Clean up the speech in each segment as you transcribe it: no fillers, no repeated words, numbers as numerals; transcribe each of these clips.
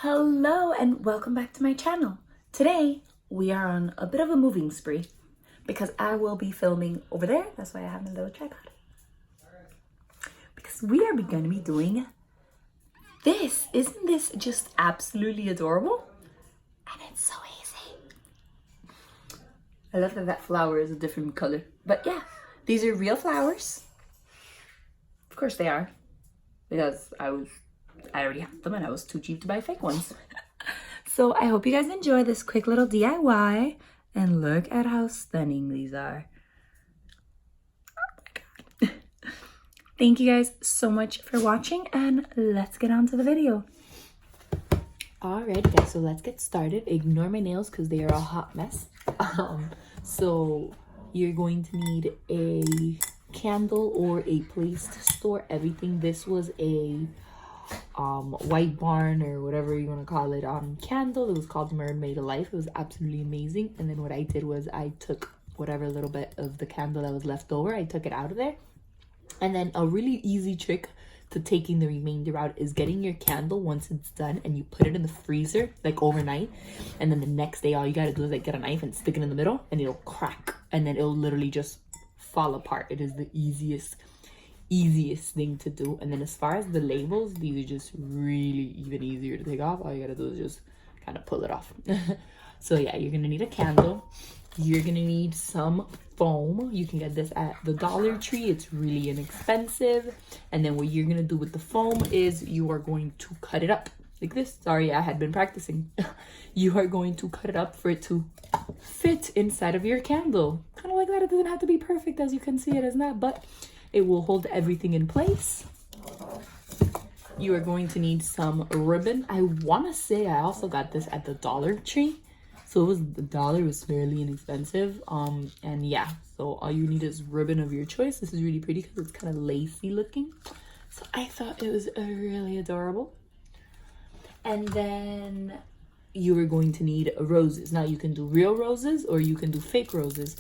Hello and welcome back to my channel. Today we are on a bit of a moving spree because I will be filming over there. That's why I have my little tripod. Because we are going to be doing this. Isn't this just absolutely adorable? And it's so easy. I love that that flower is a different color. But yeah, these are real flowers. Of course they are. Because I already have them and I was too cheap to buy fake ones. So I hope you guys enjoy this quick little DIY and look at how stunning these are. Oh my god. Thank you guys so much for watching and let's get on to the video. Alright guys, so let's get started. Ignore my nails because they are a hot mess. So you're going to need a candle or a place to store everything. This was a White Barn or whatever you want to call it candle. It was called Mermaid of Life. It was absolutely amazing. And then what I did was I took whatever little bit of the candle that was left over, I took it out of there. And then a really easy trick to taking the remainder out is getting your candle once it's done and you put it in the freezer like overnight, and then the next day all you gotta do is like get a knife and stick it in the middle and it'll crack and then it'll literally just fall apart. It is the easiest thing to do. And then as far as the labels, these are just really even easier to take off. All you gotta do is just kind of pull it off. So yeah, you're gonna need a candle. You're gonna need some foam. You can get this at the Dollar Tree. It's really inexpensive. And then what you're gonna do with the foam is you are going to cut it up like this. Sorry, I had been practicing. You are going to cut it up for it to fit inside of your candle. Kind of like that. It doesn't have to be perfect, as you can see it is not, but it will hold everything in place. You are going to need some ribbon. I want to say I also got this at the Dollar Tree. So it was the dollar, it was fairly inexpensive. And yeah, so all you need is ribbon of your choice. This is really pretty because it's kind of lacy looking. So I thought it was really adorable. And then you are going to need roses. Now you can do real roses or you can do fake roses.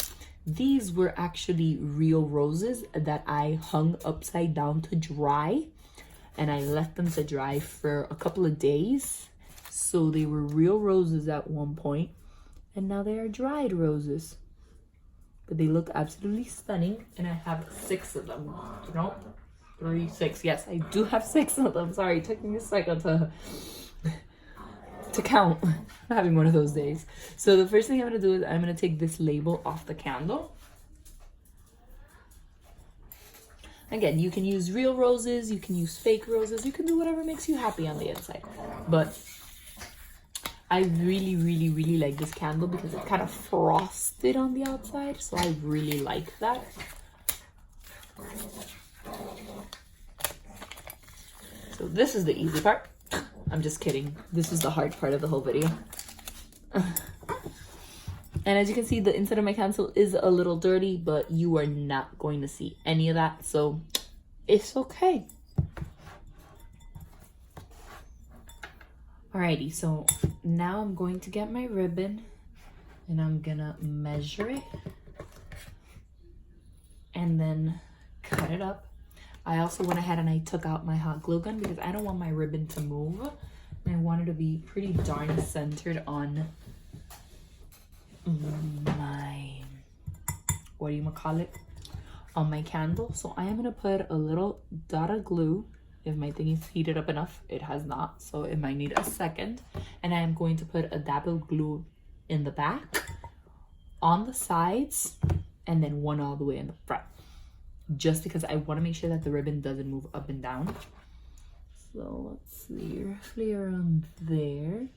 These were actually real roses that I hung upside down to dry, and I left them to dry for a couple of days. So they were real roses at one point, and now they are dried roses. But they look absolutely stunning, and I have 6 of them. No, 3, 6. Yes, I do have 6 of them. Sorry, it took me a second to count. I'm having one of those days. So the first thing I'm going to do is I'm going to take this label off the candle. Again, you can use real roses, you can use fake roses, you can do whatever makes you happy on the inside. But I really like this candle because it's kind of frosted on the outside, so I really like that. So this is the easy part. I'm just kidding. This is the hard part of the whole video. And as you can see, the inside of my candle is a little dirty, but you are not going to see any of that, so it's okay. Alrighty, so now I'm going to get my ribbon and I'm gonna measure it and then cut it up. I also went ahead and I took out my hot glue gun because I don't want my ribbon to move. And I want it to be pretty darn centered on my, what do you call it? On my candle. So I am gonna put a little dot of glue. If my thing is heated up enough, it has not, so it might need a second. And I am going to put a dab of glue in the back, on the sides, and then one all the way in the front. Just because I want to make sure that the ribbon doesn't move up and down. So let's see, roughly around there.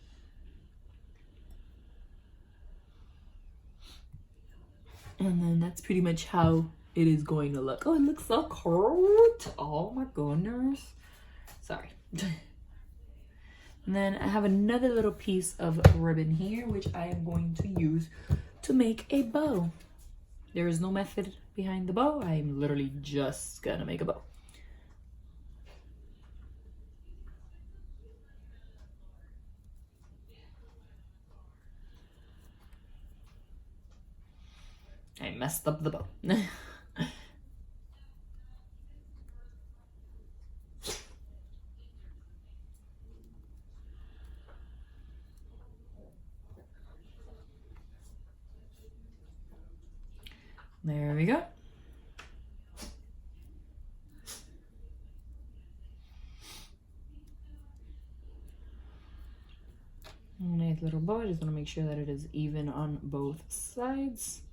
And then that's pretty much how it is going to look. Oh, it looks so cute. Oh my goodness. Sorry. And then I have another little piece of ribbon here, which I am going to use to make a bow. There is no method behind the bow. I'm literally just gonna make a bow. I messed up the bow. There we go. Nice little bow. I just want to make sure that it is even on both sides.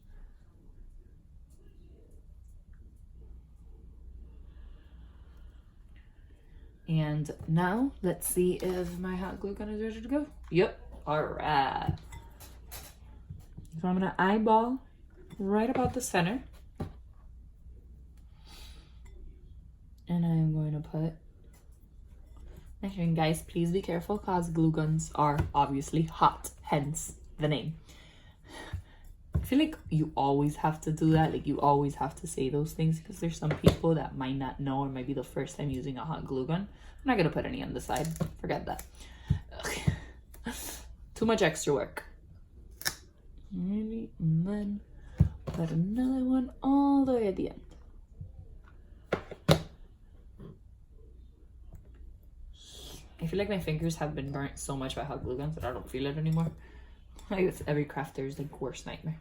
And now let's see if my hot glue gun is ready to go. Yep. All right. So I'm gonna eyeball right about the center. And I'm going to put, and guys, please be careful because glue guns are obviously hot, hence the name. I feel like you always have to do that. Like you always have to say those things because there's some people that might not know or might be the first time using a hot glue gun. I'm not gonna put any on the side. Forget that. Okay. Too much extra work. Maybe, and then put another one all the way at the end. I feel like my fingers have been burnt so much by hot glue guns that I don't feel it anymore. Like it's every crafter's like worst nightmare.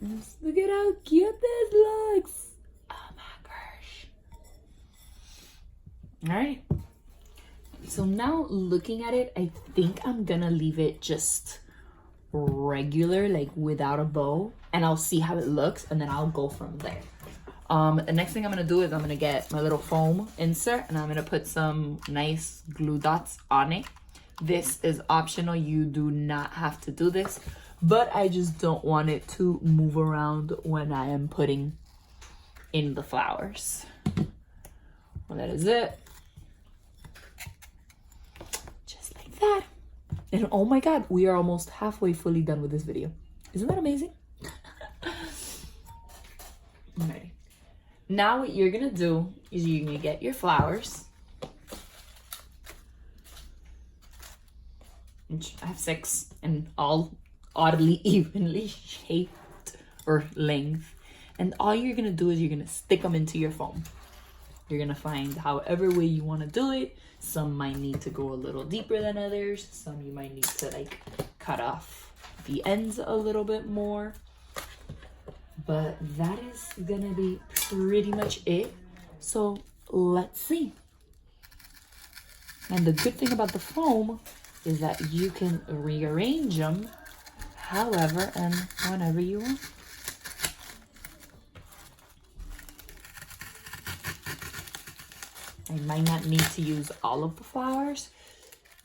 Just look at how cute this looks. Oh my gosh. Alright. So now looking at it, I think I'm gonna leave it just regular, like without a bow, and I'll see how it looks and then I'll go from there. The next thing I'm gonna do is I'm gonna get my little foam insert and I'm gonna put some nice glue dots on it. This is optional, you do not have to do this, but I just don't want it to move around when I am putting in the flowers. Well, that is it. Just like that. And oh my god, we are almost halfway fully done with this video. Isn't that amazing? Alrighty. Now what you're gonna do is you're gonna get your flowers. I have 6 and all oddly evenly shaped or length. And all you're gonna do is you're gonna stick them into your foam. You're gonna find however way you wanna do it. Some might need to go a little deeper than others. Some you might need to like cut off the ends a little bit more. But that is gonna be pretty much it. So let's see. And the good thing about the foam is that you can rearrange them however and whenever you want. I might not need to use all of the flowers.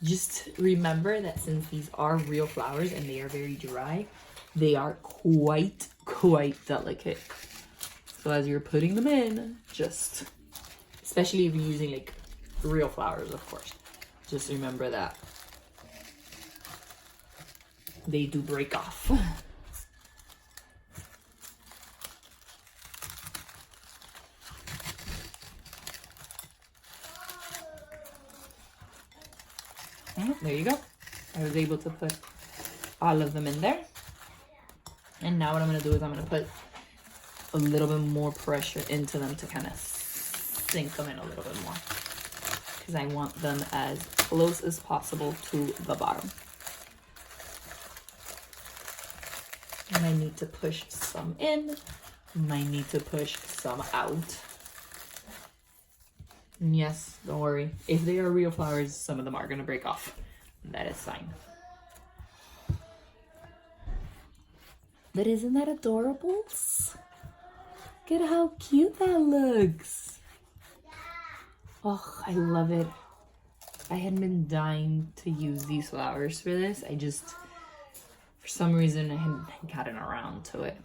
Just remember that since these are real flowers and they are very dry, they are quite delicate. So as you're putting them in, just, especially if you're using like real flowers, of course, just remember that they do break off. There you go. I was able to put all of them in there. And now what I'm going to do is I'm going to put a little bit more pressure into them to kind of sink them in a little bit more. Because I want them as close as possible to the bottom. I might need to push some in. Might need to push some out. And yes, don't worry. If they are real flowers, some of them are going to break off. That is fine. But isn't that adorable? Look at how cute that looks. Oh, I love it. I had been dying to use these flowers for this. I just, for some reason, I hadn't gotten around to it.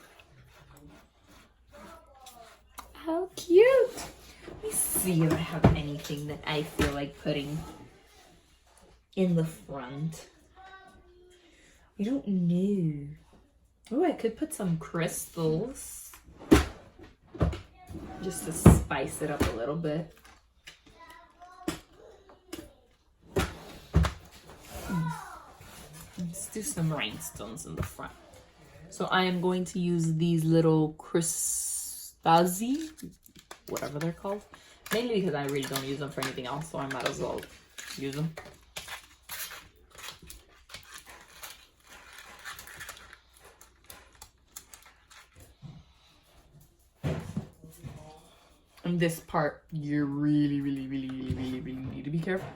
How cute. Let me see if I have anything that I feel like putting in the front. I don't know. Oh, I could put some crystals just to spice it up a little bit. Let's do some rhinestones in the front. So I am going to use these little crystazzi, whatever they're called. Mainly because I really don't use them for anything else, so I might as well use them. And this part, you really need to be careful.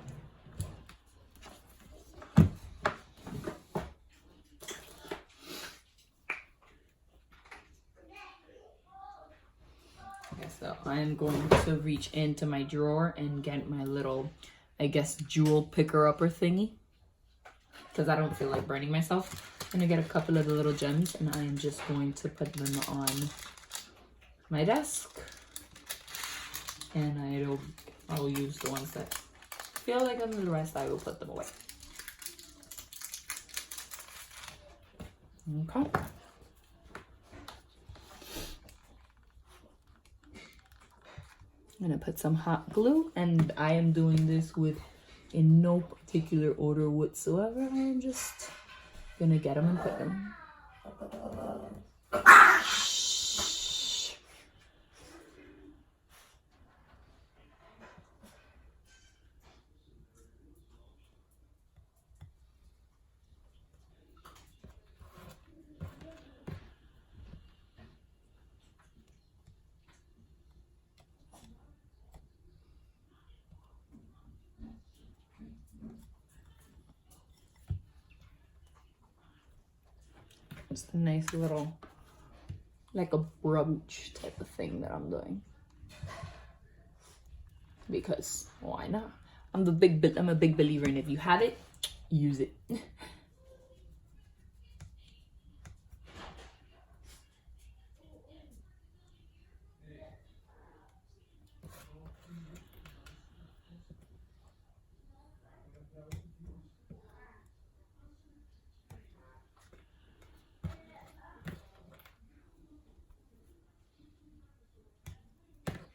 Okay, so I'm going to reach into my drawer and get my little, I guess, jewel picker-upper thingy. Because I don't feel like burning myself. I'm going to get a couple of the little gems and I'm just going to put them on my desk. And I'll use the ones that feel like them, and the rest I will put them away. Okay. I'm gonna put some hot glue, and I am doing this in no particular order whatsoever. I'm just gonna get them and put them. Just a nice little, like a brooch type of thing that I'm doing. Because why not? I'm a big believer in if you have it, use it.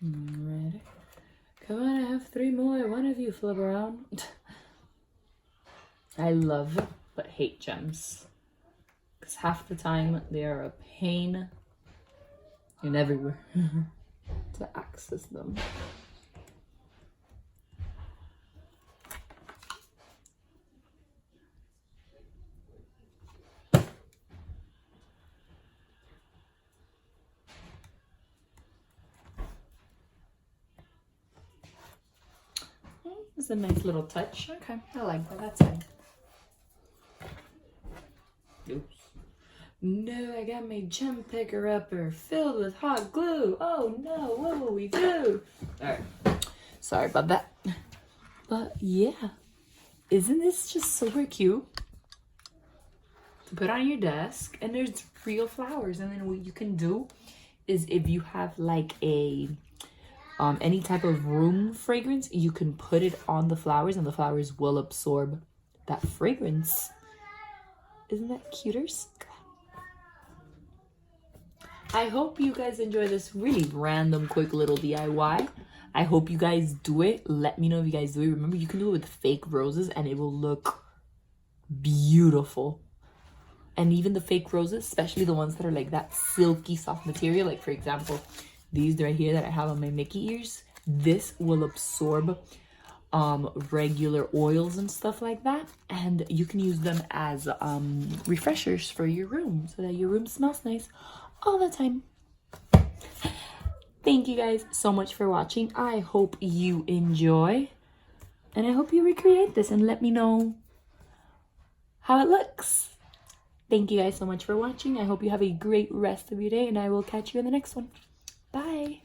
Alright. Come on, I have 3 more. One of you flip around. I love but hate gems. Because half the time they are a pain in everywhere to access them. It's a nice little touch. Okay, I like that. That's fine. Oops. No, I got my gem picker-upper filled with hot glue. Oh no, what will we do? Alright. Sorry about that. But yeah. Isn't this just super cute? To put on your desk, and there's real flowers. And then what you can do is if you have like a any type of room fragrance, you can put it on the flowers and the flowers will absorb that fragrance. Isn't that cuters? I hope you guys enjoy this really random, quick little DIY. I hope you guys do it. Let me know if you guys do it. Remember, you can do it with fake roses and it will look beautiful. And even the fake roses, especially the ones that are like that silky soft material, like for example, these right here that I have on my Mickey ears, this will absorb regular oils and stuff like that, and you can use them as refreshers for your room so that your room smells nice all the time. Thank you guys so much for watching. I hope you enjoy, and I hope you recreate this and let me know how it looks. Thank you guys so much for watching. I hope you have a great rest of your day, and I will catch you in the next one. Bye.